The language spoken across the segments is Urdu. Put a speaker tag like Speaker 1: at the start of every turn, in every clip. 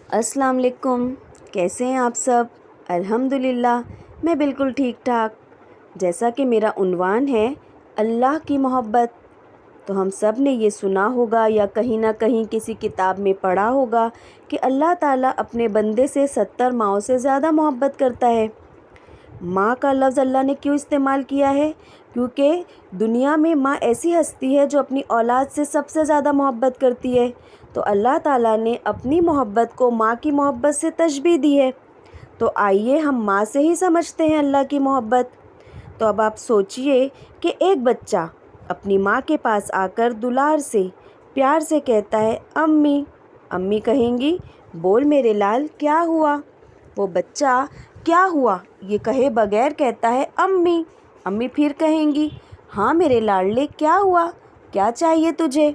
Speaker 1: السلام علیکم، کیسے ہیں آپ سب؟ الحمدللہ میں بالکل ٹھیک ٹھاک۔ جیسا کہ میرا عنوان ہے اللہ کی محبت، تو ہم سب نے یہ سنا ہوگا یا کہیں نہ کہیں کسی کتاب میں پڑھا ہوگا کہ اللہ تعالیٰ اپنے بندے سے 70 ماؤں سے زیادہ محبت کرتا ہے۔ ماں کا لفظ اللہ نے کیوں استعمال کیا ہے؟ کیونکہ دنیا میں ماں ایسی ہستی ہے جو اپنی اولاد سے سب سے زیادہ محبت کرتی ہے، تو اللہ تعالیٰ نے اپنی محبت کو ماں کی محبت سے تشبیہ دی ہے۔ تو آئیے ہم ماں سے ہی سمجھتے ہیں اللہ کی محبت۔ تو اب آپ سوچئے کہ ایک بچہ اپنی ماں کے پاس آ کر دلار سے پیار سے کہتا ہے امی، امی کہیں گی بول میرے لال کیا ہوا؟ وہ بچہ کیا ہوا یہ کہے بغیر کہتا ہے امی، امی پھر کہیں گی ہاں میرے لاڈلے کیا ہوا، کیا چاہیے تجھے؟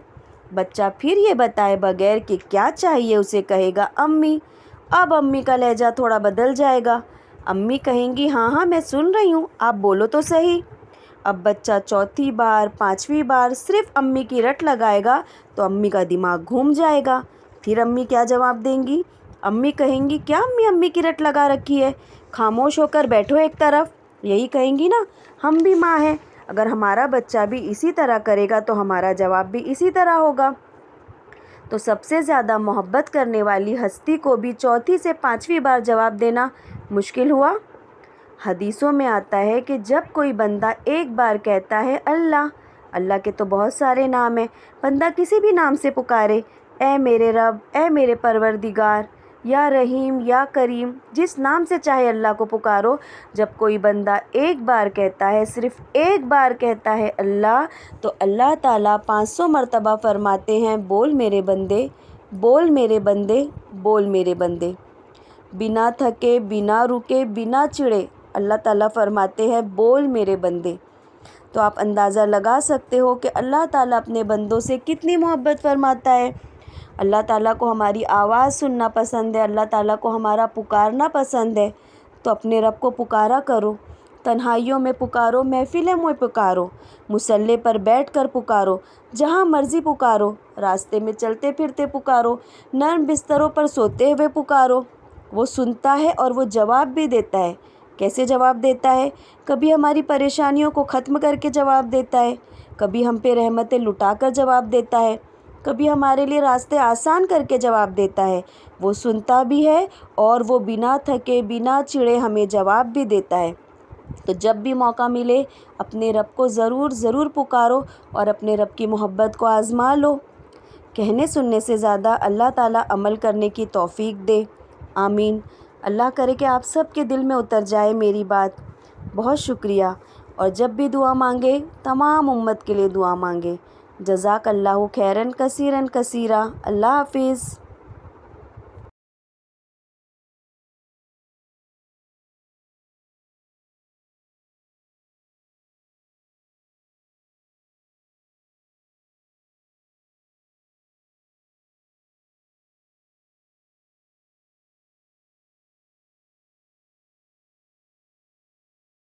Speaker 1: بچہ پھر یہ بتائے بغیر کہ کیا چاہیے اسے کہے گا امی۔ اب امی کا لہجہ تھوڑا بدل جائے گا، امی کہیں گی ہاں ہاں میں سن رہی ہوں، آپ بولو تو صحیح۔ اب بچہ چوتھی بار 5ویں بار صرف امی کی رٹ لگائے گا تو امی کا دماغ گھوم جائے گا۔ پھر امی کیا جواب دیں گی؟ امی کہیں گی کیا امی کی رٹ لگا رکھی ہے، خاموش ہو کر بیٹھو ایک طرف۔ یہی کہیں گی نا، ہم بھی ماں ہیں، اگر ہمارا بچہ بھی اسی طرح کرے گا تو ہمارا جواب بھی اسی طرح ہوگا۔ تو سب سے زیادہ محبت کرنے والی ہستی کو بھی چوتھی سے 5ویں بار جواب دینا مشکل ہوا؟ حدیثوں میں آتا ہے کہ جب کوئی بندہ ایک بار کہتا ہے اللہ، اللہ کے تو بہت سارے نام ہیں، بندہ کسی بھی نام سے پکارے، اے میرے رب، اے میرے پروردگار، یا رحیم یا کریم، جس نام سے چاہے اللہ کو پکارو، جب کوئی بندہ ایک بار کہتا ہے، صرف ایک بار کہتا ہے اللہ، تو اللہ تعالیٰ 500 مرتبہ فرماتے ہیں بول میرے بندے، بول میرے بندے، بول میرے بندے۔ بنا تھکے، بنا رکے، بنا چڑھے اللہ تعالیٰ فرماتے ہیں بول میرے بندے۔ تو آپ اندازہ لگا سکتے ہو کہ اللہ تعالیٰ اپنے بندوں سے کتنی محبت فرماتا ہے۔ اللہ تعالیٰ کو ہماری آواز سننا پسند ہے، اللہ تعالیٰ کو ہمارا پکارنا پسند ہے، تو اپنے رب کو پکارا کرو، تنہائیوں میں پکارو، محفلوں میں پکارو، مصلی پر بیٹھ کر پکارو، جہاں مرضی پکارو، راستے میں چلتے پھرتے پکارو، نرم بستروں پر سوتے ہوئے پکارو، وہ سنتا ہے اور وہ جواب بھی دیتا ہے۔ کیسے جواب دیتا ہے؟ کبھی ہماری پریشانیوں کو ختم کر کے جواب دیتا ہے، کبھی ہم پہ رحمتیں لٹا کر جواب دیتا ہے، کبھی ہمارے لیے راستے آسان کر کے جواب دیتا ہے۔ وہ سنتا بھی ہے اور وہ بنا تھکے بنا چڑھے ہمیں جواب بھی دیتا ہے۔ تو جب بھی موقع ملے اپنے رب کو ضرور پکارو اور اپنے رب کی محبت کو آزما لو۔ کہنے سننے سے زیادہ اللہ تعالیٰ عمل کرنے کی توفیق دے، آمین۔ اللہ کرے کہ آپ سب کے دل میں اتر جائے میری بات۔ بہت شکریہ، اور جب بھی دعا مانگے تمام امت کے لیے دعا مانگے۔ جزاک اللہ خیرن کثیرن کثیرا۔ اللہ حافظ۔